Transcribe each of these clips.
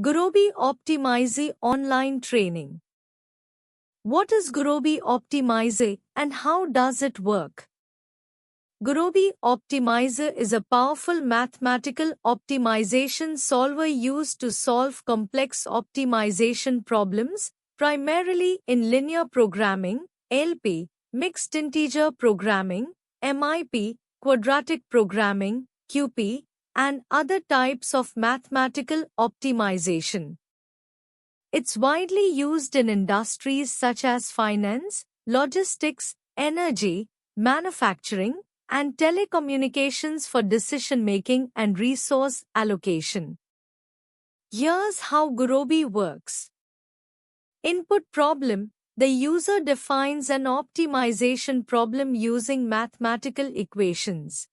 Gurobi Optimize online training. What is Gurobi Optimize and how does it work? Gurobi Optimizer is a powerful mathematical optimization solver used to solve complex optimization problems, primarily in linear programming, LP, mixed integer programming, MIP, quadratic programming, QP, and other types of mathematical optimization. It's widely used in industries such as finance, logistics, energy, manufacturing, and telecommunications for decision-making and resource allocation. Here's how Gurobi works. Input problem. The user defines an optimization problem using mathematical equations.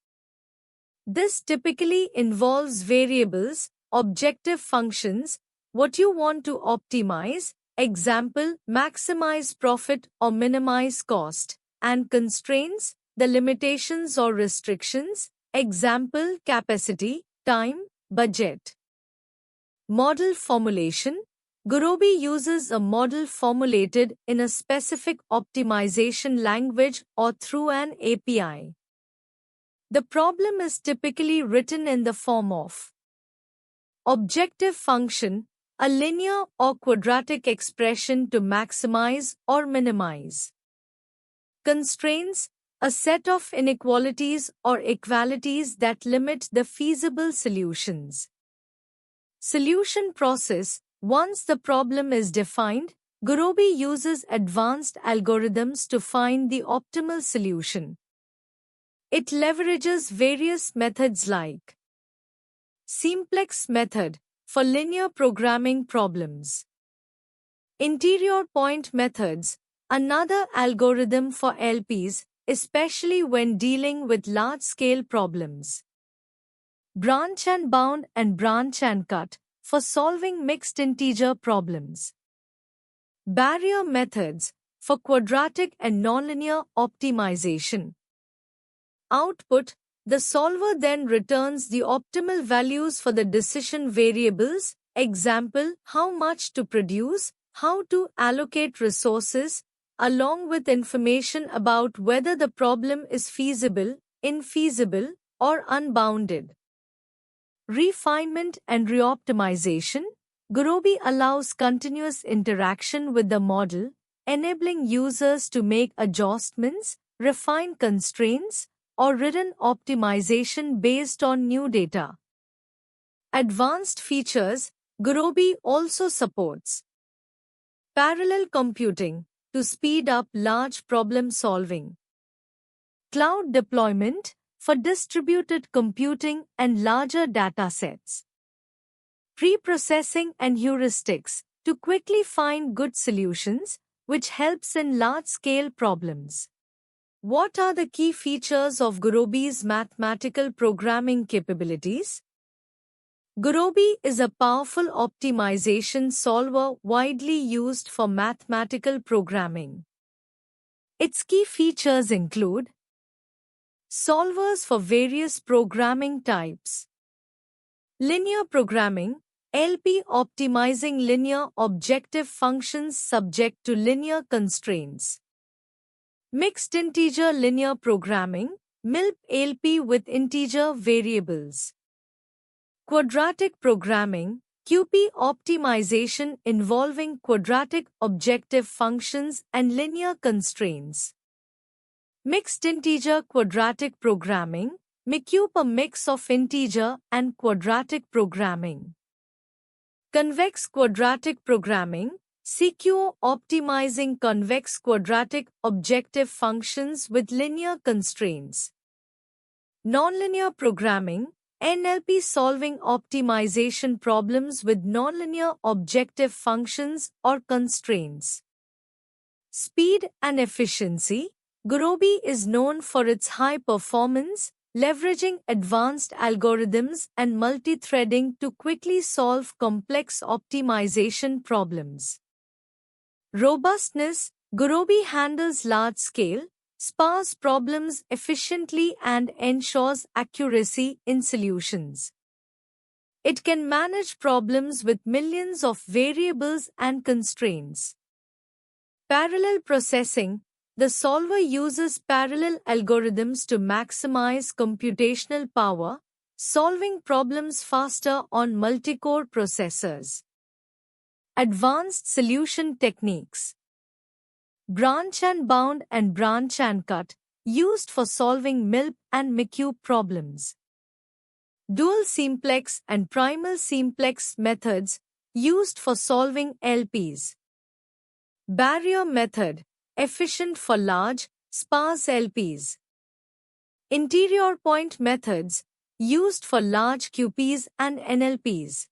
This typically involves variables, objective functions, what you want to optimize, example, maximize profit or minimize cost, and constraints, the limitations or restrictions, example, capacity, time, budget. Model formulation. Gurobi uses a model formulated in a specific optimization language or through an API. The problem is typically written in the form of objective function, a linear or quadratic expression to maximize or minimize. Constraints, a set of inequalities or equalities that limit the feasible solutions. Solution process. Once the problem is defined, Gurobi uses advanced algorithms to find the optimal solution. It leverages various methods like simplex method for linear programming problems, interior point methods, another algorithm for LPs, especially when dealing with large-scale problems, branch and bound and branch and cut for solving mixed integer problems, barrier methods for quadratic and nonlinear optimization. Output. The solver then returns the optimal values for the decision variables, example, how much to produce, how to allocate resources, along with information about whether the problem is feasible, infeasible, or unbounded. Refinement and reoptimization. Gurobi allows continuous interaction with the model, enabling users to make adjustments, refine constraints, or written optimization based on new data. Advanced features. Gurobi also supports parallel computing to speed up large problem solving, cloud deployment for distributed computing and larger data sets, pre-processing and heuristics to quickly find good solutions, which helps in large-scale problems. What are the key features of Gurobi's mathematical programming capabilities? Gurobi is a powerful optimization solver widely used for mathematical programming. Its key features include solvers for various programming types, linear programming, LP optimizing linear objective functions subject to linear constraints, mixed integer linear programming, MILP LP with integer variables, quadratic programming, QP optimization involving quadratic objective functions and linear constraints, mixed integer quadratic programming, MIQP a mix of integer and quadratic programming, convex quadratic programming, CQ optimizing convex quadratic objective functions with linear constraints, nonlinear programming, NLP solving optimization problems with nonlinear objective functions or constraints. Speed and efficiency. Gurobi is known for its high performance, leveraging advanced algorithms and multi-threading to quickly solve complex optimization problems. Robustness. Gurobi handles large-scale, sparse problems efficiently and ensures accuracy in solutions. It can manage problems with millions of variables and constraints. Parallel processing. The solver uses parallel algorithms to maximize computational power, solving problems faster on multi-core processors. Advanced solution techniques. Branch and bound and branch and cut, used for solving MILP and MICUE problems. Dual simplex and primal simplex methods, used for solving LPs. Barrier method, efficient for large, sparse LPs. Interior point methods, used for large QPs and NLPs.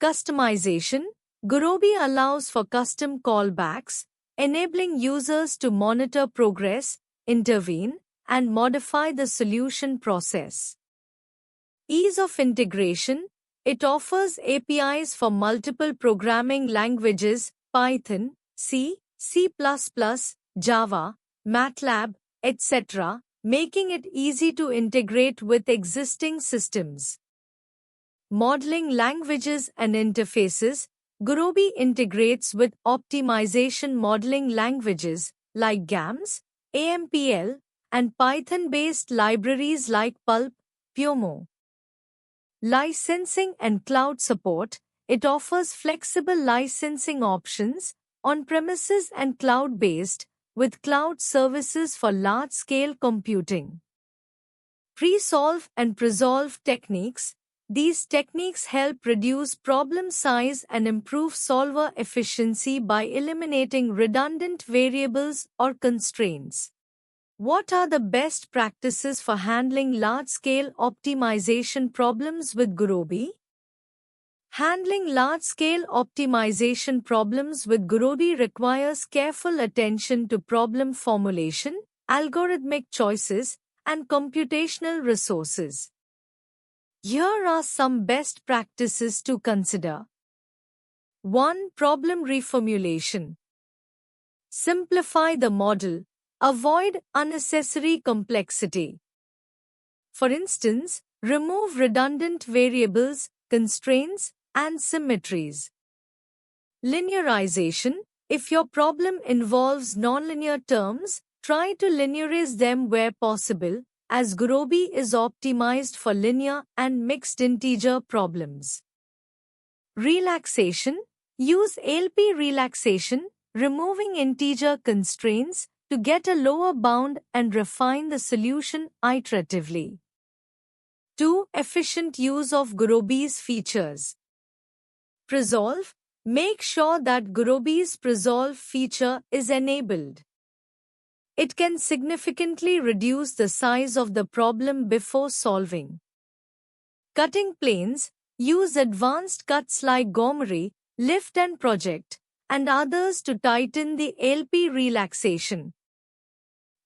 Customization. Gurobi allows for custom callbacks, enabling users to monitor progress, intervene, and modify the solution process. Ease of integration. It offers APIs for multiple programming languages, Python, C, C++, Java, MATLAB, etc., making it easy to integrate with existing systems. Modeling languages and interfaces. Gurobi integrates with optimization modeling languages like GAMS, AMPL, and Python-based libraries like Pulp, Pyomo. Licensing and cloud support. It offers flexible licensing options, on-premises and cloud-based, with cloud services for large-scale computing. Pre-solve and pre-solve techniques. These techniques help reduce problem size and improve solver efficiency by eliminating redundant variables or constraints. What are the best practices for handling large-scale optimization problems with Gurobi? Handling large-scale optimization problems with Gurobi requires careful attention to problem formulation, algorithmic choices, and computational resources. Here are some best practices to consider. 1. Problem reformulation. Simplify the model. Avoid unnecessary complexity. For instance, remove redundant variables, constraints, and symmetries. Linearization. If your problem involves nonlinear terms, try to linearize them where possible, as Gurobi is optimized for linear and mixed integer problems. Relaxation. Use LP relaxation, removing integer constraints, to get a lower bound and refine the solution iteratively. 2. Efficient use of Gurobi's features. Presolve. Make sure that Gurobi's Presolve feature is enabled. It can significantly reduce the size of the problem before solving. Cutting planes. Use advanced cuts like Gomory, Lift and Project, and others to tighten the LP relaxation.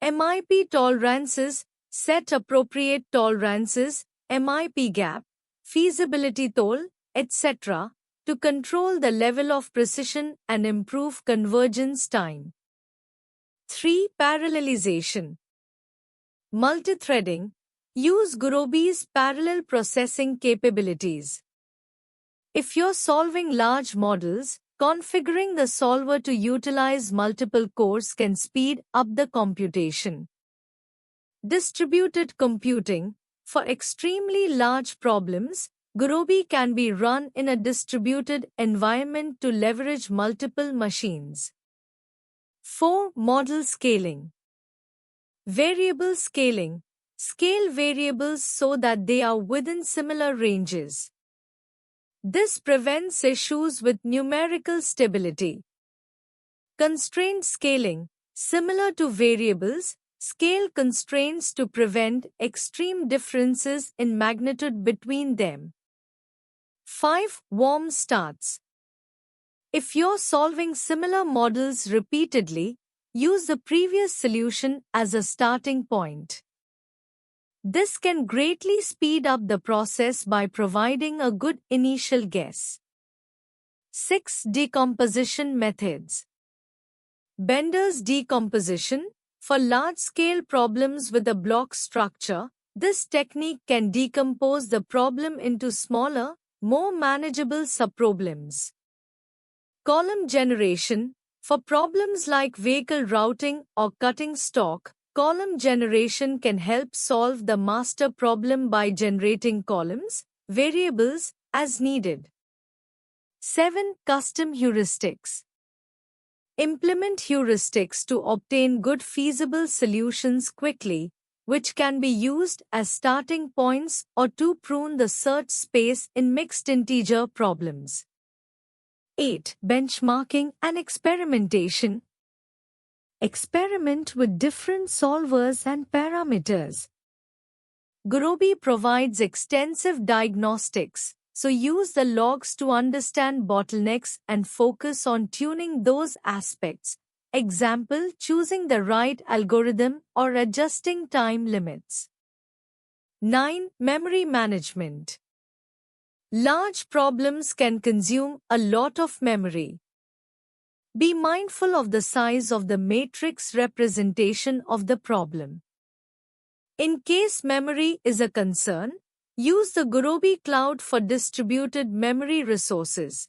MIP tolerances. Set appropriate tolerances, MIP gap, feasibility toll, etc., to control the level of precision and improve convergence time. 3. Parallelization. Multithreading. Use Gurobi's parallel processing capabilities. If you're solving large models, configuring the solver to utilize multiple cores can speed up the computation. Distributed computing. For extremely large problems, Gurobi can be run in a distributed environment to leverage multiple machines. 4. Model scaling. Variable scaling. Scale variables so that they are within similar ranges. This prevents issues with numerical stability. Constraint scaling. Similar to variables, scale constraints to prevent extreme differences in magnitude between them. 5. Warm starts. If you're solving similar models repeatedly, use the previous solution as a starting point. This can greatly speed up the process by providing a good initial guess. 6. Decomposition methods. Bender's decomposition. For large-scale problems with a block structure, This technique can decompose the problem into smaller, more manageable subproblems. Column generation. For problems like vehicle routing or cutting stock, column generation can help solve the master problem by generating columns, variables, as needed. 7. Custom heuristics. Implement heuristics to obtain good feasible solutions quickly, which can be used as starting points or to prune the search space in mixed integer problems. 8. Benchmarking and experimentation. Experiment with different solvers and parameters. Gurobi provides extensive diagnostics, so use the logs to understand bottlenecks and focus on tuning those aspects. Example, choosing the right algorithm or adjusting time limits. 9. Memory management. Large problems can consume a lot of memory. Be mindful of the size of the matrix representation of the problem. In case memory is a concern, use the Gurobi Cloud for distributed memory resources.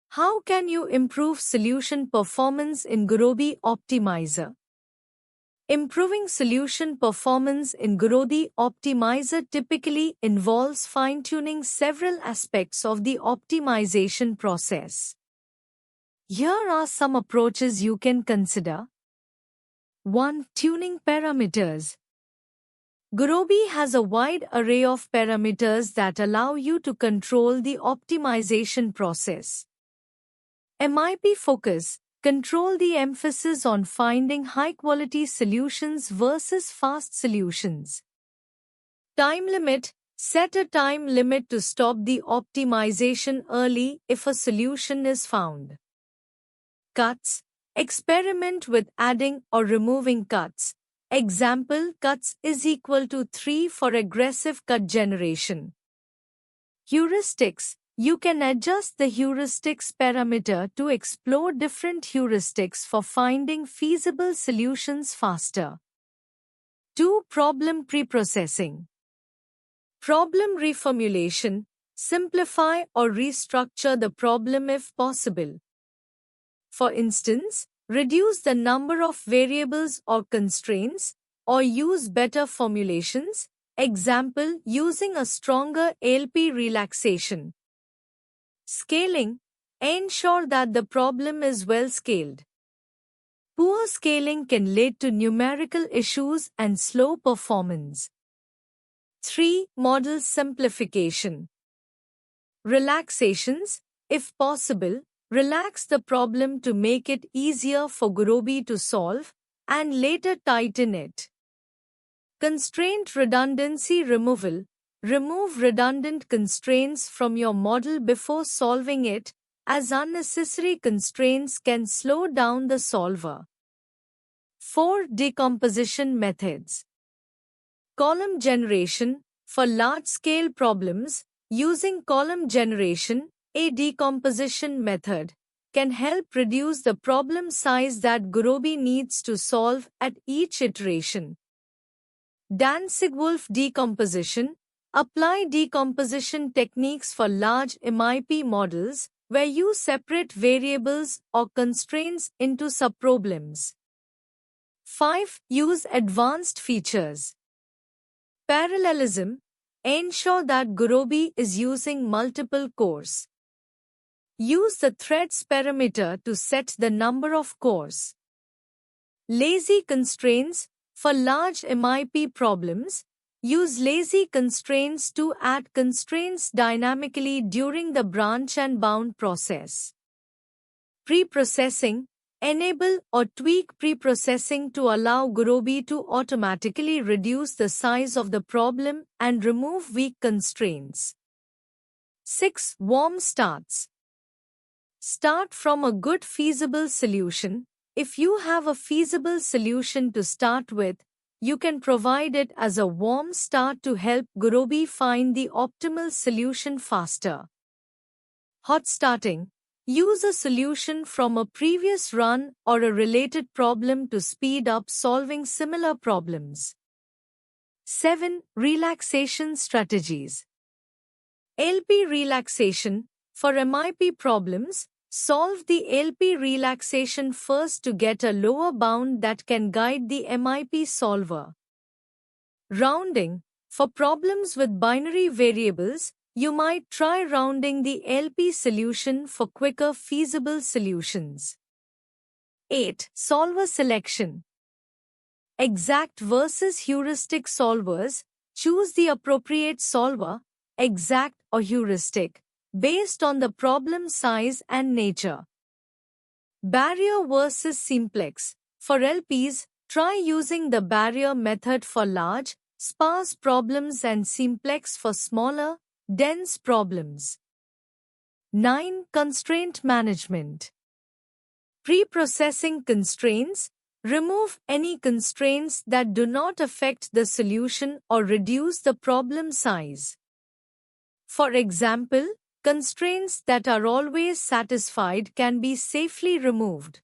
How can you improve solution performance in Gurobi Optimizer? Improving solution performance in Gurobi Optimizer typically involves fine-tuning several aspects of the optimization process. Here are some approaches you can consider. 1. Tuning parameters. Gurobi has a wide array of parameters that allow you to control the optimization process. MIP focus. Control the emphasis on finding high-quality solutions versus fast solutions. Time limit. Set a time limit to stop the optimization early if a solution is found. Cuts. Experiment with adding or removing cuts. Example, cuts is equal to 3 for aggressive cut generation. Heuristics. You can adjust the heuristics parameter to explore different heuristics for finding feasible solutions faster. 2. Problem preprocessing. Problem reformulation. Simplify or restructure the problem if possible. For instance, reduce the number of variables or constraints, or use better formulations. Example, using a stronger ALP relaxation. Scaling. Ensure that the problem is well scaled. Poor scaling can lead to numerical issues and slow performance. 3. Model simplification. Relaxations. If possible, relax the problem to make it easier for Gurobi to solve, and later tighten it. Constraint redundancy removal. Remove redundant constraints from your model before solving it, as unnecessary constraints can slow down the solver. 4. Decomposition methods. Column generation. For large-scale problems, using column generation, a decomposition method, can help reduce the problem size that Gurobi needs to solve at each iteration. Danzig-Wolf decomposition. Apply decomposition techniques for large MIP models, where you separate variables or constraints into subproblems. 5. Use advanced features. Parallelism. Ensure that Gurobi is using multiple cores. Use the threads parameter to set the number of cores. Lazy constraints. For large MIP problems, use lazy constraints to add constraints dynamically during the branch and bound process. Preprocessing. Enable or tweak preprocessing to allow Gurobi to automatically reduce the size of the problem and remove weak constraints. 6. Warm starts. Start from a good feasible solution. If you have a feasible solution to start with, you can provide it as a warm start to help Gurobi find the optimal solution faster. Hot starting. Use a solution from a previous run or a related problem to speed up solving similar problems. 7. Relaxation strategies. LP relaxation. For MIP problems, solve the LP relaxation first to get a lower bound that can guide the MIP solver. Rounding. For problems with binary variables, you might try rounding the LP solution for quicker feasible solutions. 8. Solver selection. Exact versus heuristic solvers. Choose the appropriate solver, exact or heuristic, based on the problem size and nature. Barrier versus simplex. For LPs, try using the barrier method for large, sparse problems and simplex for smaller, dense problems. 9. Constraint management. Pre-processing constraints. Remove any constraints that do not affect the solution or reduce the problem size. For example, constraints that are always satisfied can be safely removed.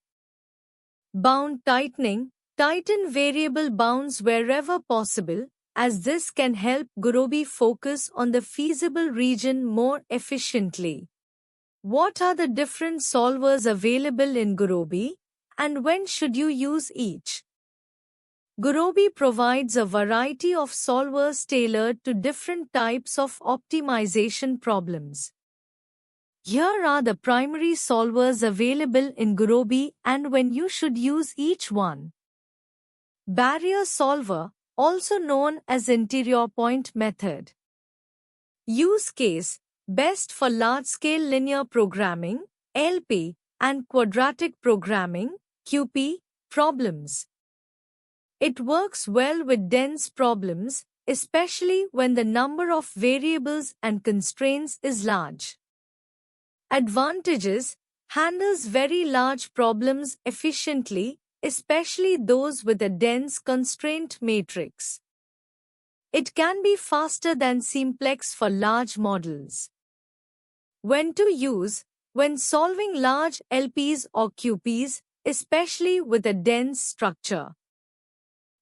Bound tightening. Tighten variable bounds wherever possible, as this can help Gurobi focus on the feasible region more efficiently. What are the different solvers available in Gurobi, and when should you use each? Gurobi provides a variety of solvers tailored to different types of optimization problems. Here are the primary solvers available in Gurobi and when you should use each one. Barrier solver, also known as interior point method. Use case, best for large-scale linear programming, LP, and quadratic programming, QP, problems. It works well with dense problems, especially when the number of variables and constraints is large. Advantages: handles very large problems efficiently, especially those with a dense constraint matrix. It can be faster than simplex for large models. When to use: when solving large LPs or QPs, especially with a dense structure.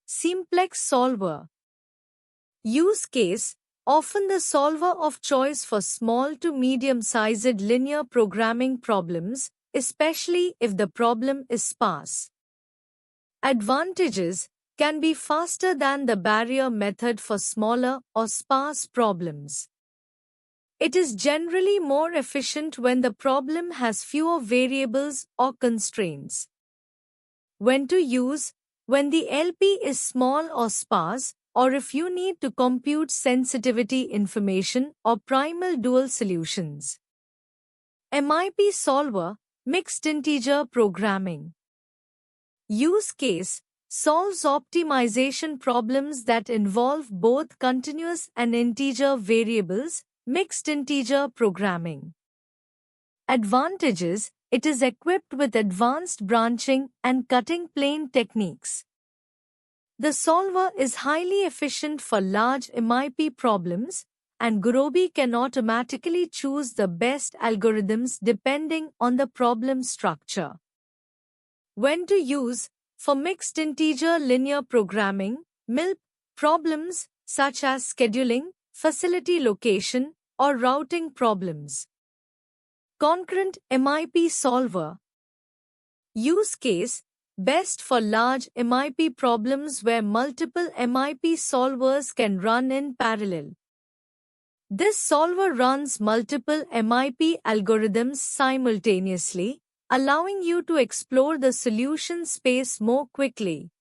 Simplex solver. Use case: often the solver of choice for small to medium-sized linear programming problems, especially if the problem is sparse. Advantages: can be faster than the barrier method for smaller or sparse problems. It is generally more efficient when the problem has fewer variables or constraints. When to use: when the LP is small or sparse, or if you need to compute sensitivity information or primal dual solutions. MIP solver, mixed integer programming. Use case: solves optimization problems that involve both continuous and integer variables, mixed integer programming. Advantages: it is equipped with advanced branching and cutting plane techniques. The solver is highly efficient for large MIP problems, and Gurobi can automatically choose the best algorithms depending on the problem structure. When to use: for mixed integer linear programming, MILP, problems such as scheduling, facility location, or routing problems. Concurrent MIP solver. Use case: best for large MIP problems where multiple MIP solvers can run in parallel. This solver runs multiple MIP algorithms simultaneously, allowing you to explore the solution space more quickly.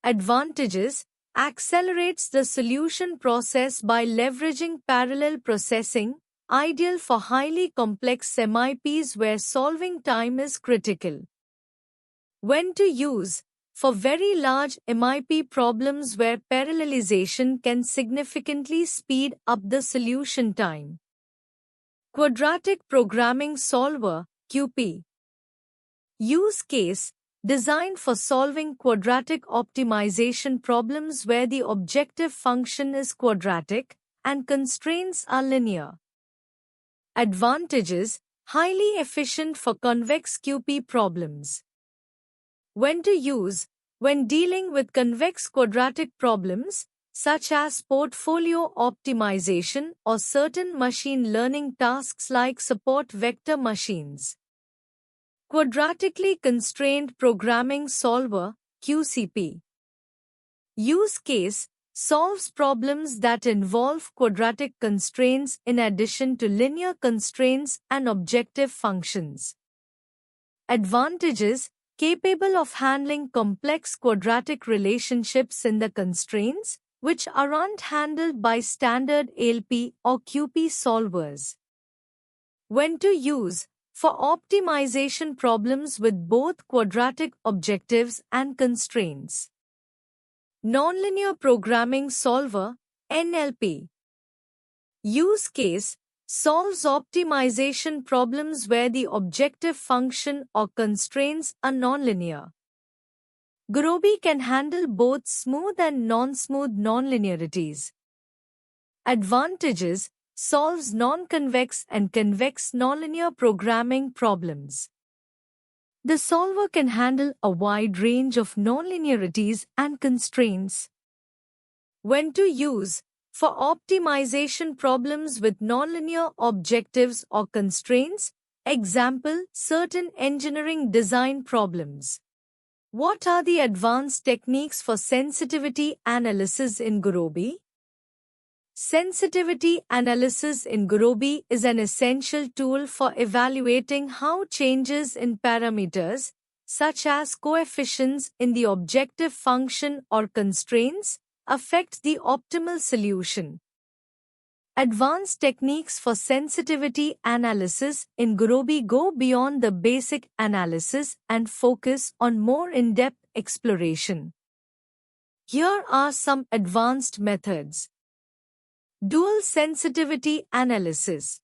Advantages: accelerates the solution process by leveraging parallel processing, ideal for highly complex MIPs where solving time is critical. When to use: for very large MIP problems where parallelization can significantly speed up the solution time. Quadratic programming solver, QP. Use case: designed for solving quadratic optimization problems where the objective function is quadratic and constraints are linear. Advantages: highly efficient for convex QP problems. When to use: when dealing with convex quadratic problems, such as portfolio optimization or certain machine learning tasks like support vector machines. Quadratically Constrained Programming Solver (QCP) use case solves problems that involve quadratic constraints in addition to linear constraints and objective functions. Advantages: capable of handling complex quadratic relationships in the constraints, which aren't handled by standard ALP or QP solvers. When to use: for optimization problems with both quadratic objectives and constraints. Nonlinear Programming Solver (NLP) use case solves optimization problems where the objective function or constraints are nonlinear. Gurobi can handle both smooth and non-smooth nonlinearities. Advantages: solves non-convex and convex nonlinear programming problems. The solver can handle a wide range of nonlinearities and constraints. When to use: for optimization problems with nonlinear objectives or constraints, example, certain engineering design problems. What are the advanced techniques for sensitivity analysis in Gurobi? Sensitivity analysis in Gurobi is an essential tool for evaluating how changes in parameters, such as coefficients in the objective function or constraints, affect the optimal solution. Advanced techniques for sensitivity analysis in Gurobi go beyond the basic analysis and focus on more in-depth exploration. Here are some advanced methods. Dual sensitivity analysis.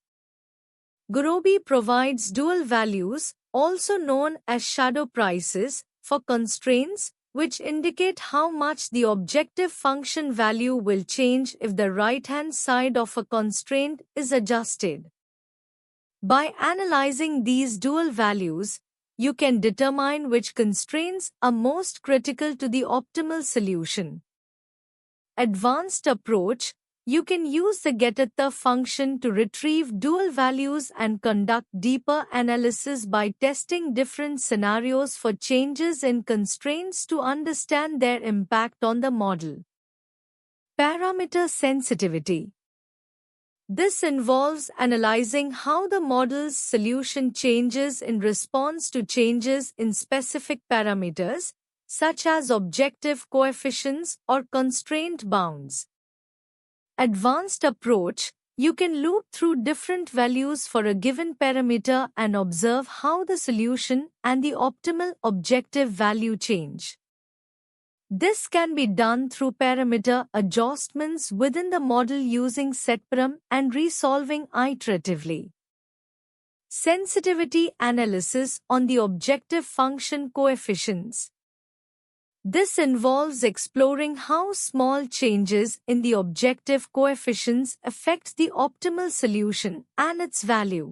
Gurobi provides dual values, also known as shadow prices, for constraints, which indicate how much the objective function value will change if the right-hand side of a constraint is adjusted. By analyzing these dual values, you can determine which constraints are most critical to the optimal solution. Advanced approach: you can use the getter function to retrieve dual values and conduct deeper analysis by testing different scenarios for changes in constraints to understand their impact on the model. Parameter sensitivity. This involves analyzing how the model's solution changes in response to changes in specific parameters, such as objective coefficients or constraint bounds. Advanced approach: you can loop through different values for a given parameter and observe how the solution and the optimal objective value change. This can be done through parameter adjustments within the model using setparam and resolving iteratively. Sensitivity analysis on the objective function coefficients. This involves exploring how small changes in the objective coefficients affect the optimal solution and its value.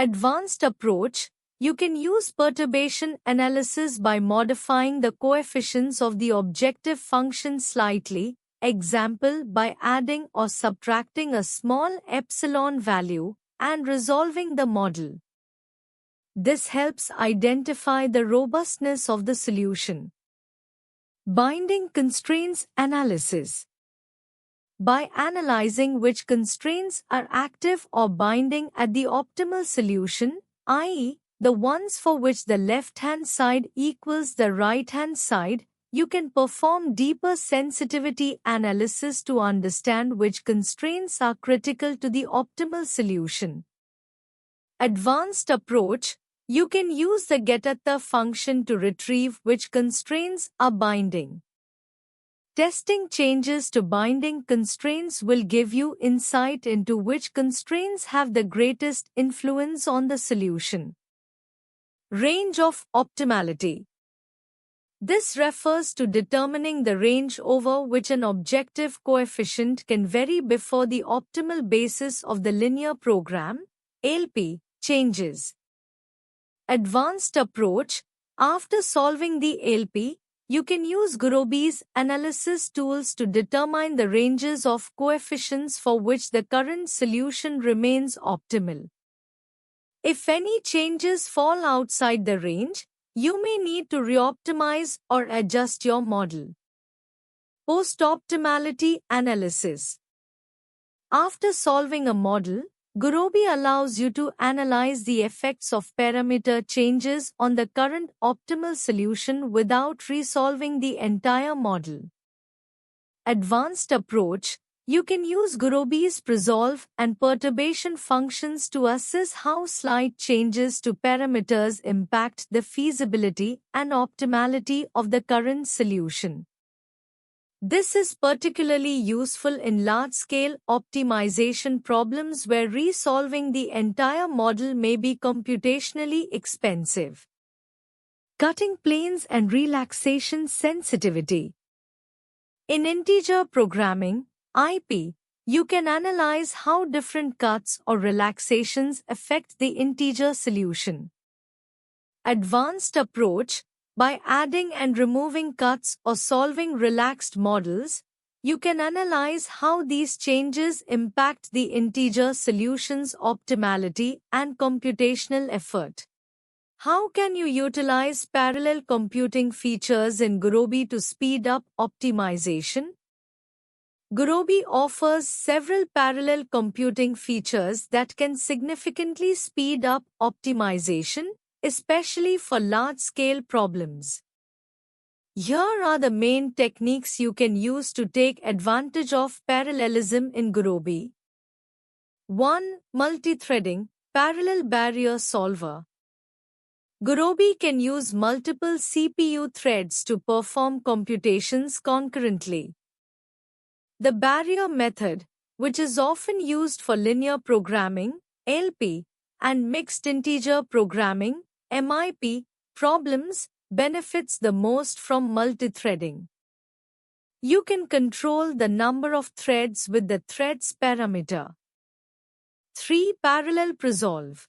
Advanced approach: you can use perturbation analysis by modifying the coefficients of the objective function slightly, example by adding or subtracting a small epsilon value, and resolving the model. This helps identify the robustness of the solution. Binding constraints analysis. By analyzing which constraints are active or binding at the optimal solution, i.e., the ones for which the left-hand side equals the right-hand side, you can perform deeper sensitivity analysis to understand which constraints are critical to the optimal solution. Advanced approach: you can use the getter function to retrieve which constraints are binding. Testing changes to binding constraints will give you insight into which constraints have the greatest influence on the solution. Range of optimality. This refers to determining the range over which an objective coefficient can vary before the optimal basis of the linear program, ALP, changes. Advanced approach: after solving the ALP, you can use Gurobi's analysis tools to determine the ranges of coefficients for which the current solution remains optimal. If any changes fall outside the range, you may need to reoptimize or adjust your model. Post-optimality analysis. After solving a model, Gurobi allows you to analyze the effects of parameter changes on the current optimal solution without resolving the entire model. Advanced approach. You can use Gurobi's resolve and perturbation functions to assess how slight changes to parameters impact the feasibility and optimality of the current solution. This is particularly useful in large-scale optimization problems where resolving the entire model may be computationally expensive. Cutting planes and relaxation sensitivity. In integer programming, IP, you can analyze how different cuts or relaxations affect the integer solution. Advanced approach. By adding and removing cuts or solving relaxed models, you can analyze how these changes impact the integer solution's optimality and computational effort. How can you utilize parallel computing features in Gurobi to speed up optimization? Gurobi offers several parallel computing features that can significantly speed up optimization, especially for large-scale problems. Here are the main techniques you can use to take advantage of parallelism in Gurobi. 1. Multithreading, parallel barrier solver. Gurobi can use multiple CPU threads to perform computations concurrently. The barrier method, which is often used for linear programming, LP, and mixed integer programming, MIP, problems, benefits the most from multithreading. You can control the number of threads with the threads parameter. 3. Parallel resolve.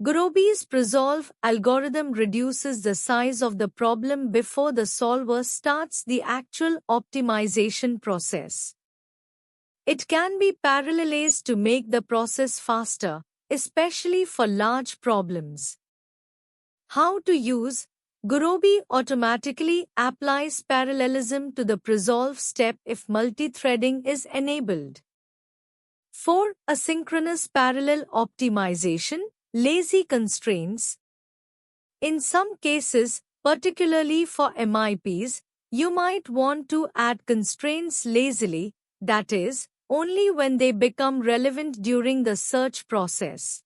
Gurobi's resolve algorithm reduces the size of the problem before the solver starts the actual optimization process. It can be parallelized to make the process faster, especially for large problems. How to use. Gurobi automatically applies parallelism to the resolve step if multithreading is enabled. 4. Asynchronous parallel optimization, lazy constraints. In some cases, particularly for MIPs, you might want to add constraints lazily, that is, only when they become relevant during the search process.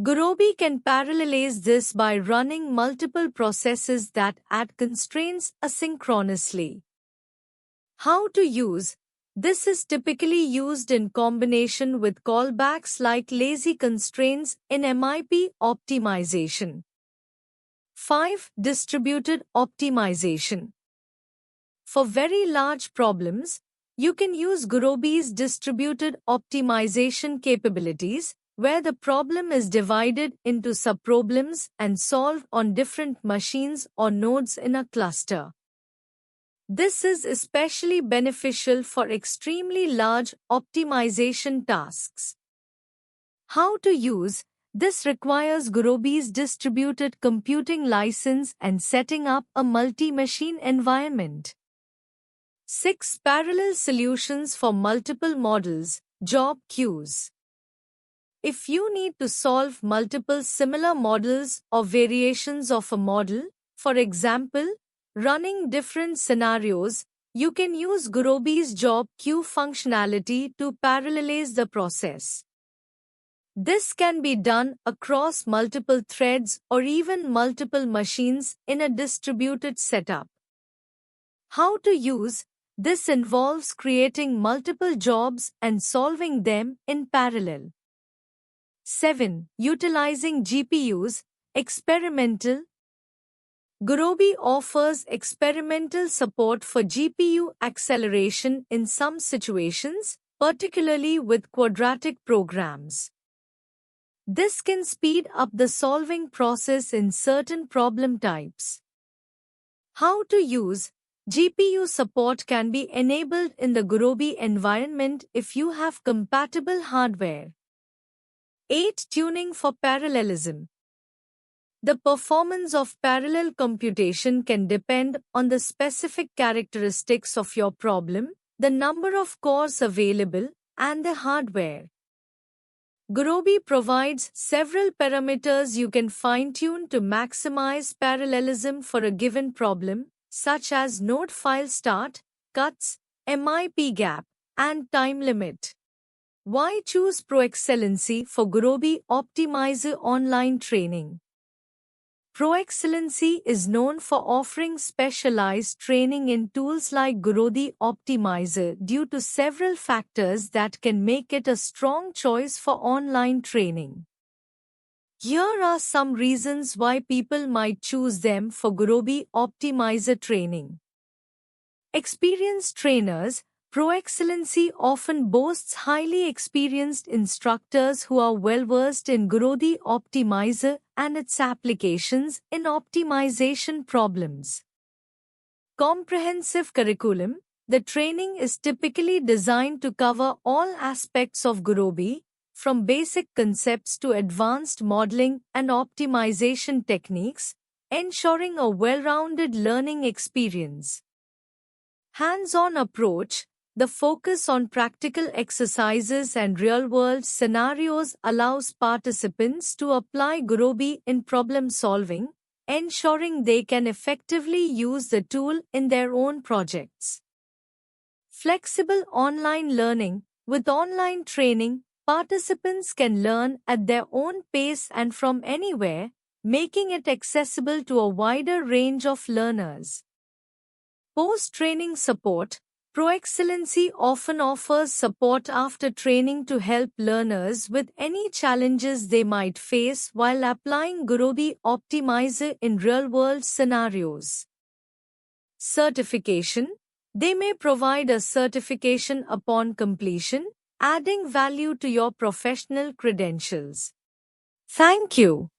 Gurobi can parallelize this by running multiple processes that add constraints asynchronously. How to use. This is typically used in combination with callbacks like lazy constraints in MIP optimization. 5. Distributed optimization. For very large problems, you can use Gurobi's distributed optimization capabilities, where the problem is divided into subproblems and solved on different machines or nodes in a cluster. This is especially beneficial for extremely large optimization tasks. How to use. This requires Gurobi's distributed computing license and setting up a multi-machine environment. 6. Parallel solutions for multiple models, job queues. If you need to solve multiple similar models or variations of a model, for example, running different scenarios, you can use Gurobi's job queue functionality to parallelize the process. This can be done across multiple threads or even multiple machines in a distributed setup. How to use. This involves creating multiple jobs and solving them in parallel. 7. Utilizing GPUs, experimental. Gurobi offers experimental support for GPU acceleration in some situations, particularly with quadratic programs. This can speed up the solving process in certain problem types. How to use GPU support can be enabled in the Gurobi environment if you have compatible hardware. 8. Tuning for parallelism. The performance of parallel computation can depend on the specific characteristics of your problem, the number of cores available, and the hardware. Gurobi provides several parameters you can fine-tune to maximize parallelism for a given problem, such as node file start, cuts, MIP gap, and time limit. Why choose ProExcellency for Gurobi Optimizer online training? ProExcellency is known for offering specialized training in tools like Gurobi Optimizer due to several factors that can make it a strong choice for online training. Here are some reasons why people might choose them for Gurobi Optimizer training. Experienced trainers. ProExcellency often boasts highly experienced instructors who are well-versed in Gurobi Optimizer and its applications in optimization problems. Comprehensive curriculum. The training is typically designed to cover all aspects of Gurobi, from basic concepts to advanced modeling and optimization techniques, ensuring a well-rounded learning experience. Hands-on approach. The focus on practical exercises and real-world scenarios allows participants to apply Gurobi in problem-solving, ensuring they can effectively use the tool in their own projects. Flexible online learning. With online training, participants can learn at their own pace and from anywhere, making it accessible to a wider range of learners. Post-training support. ProExcellency often offers support after training to help learners with any challenges they might face while applying Gurobi Optimizer in real-world scenarios. Certification. They may provide a certification upon completion, adding value to your professional credentials. Thank you.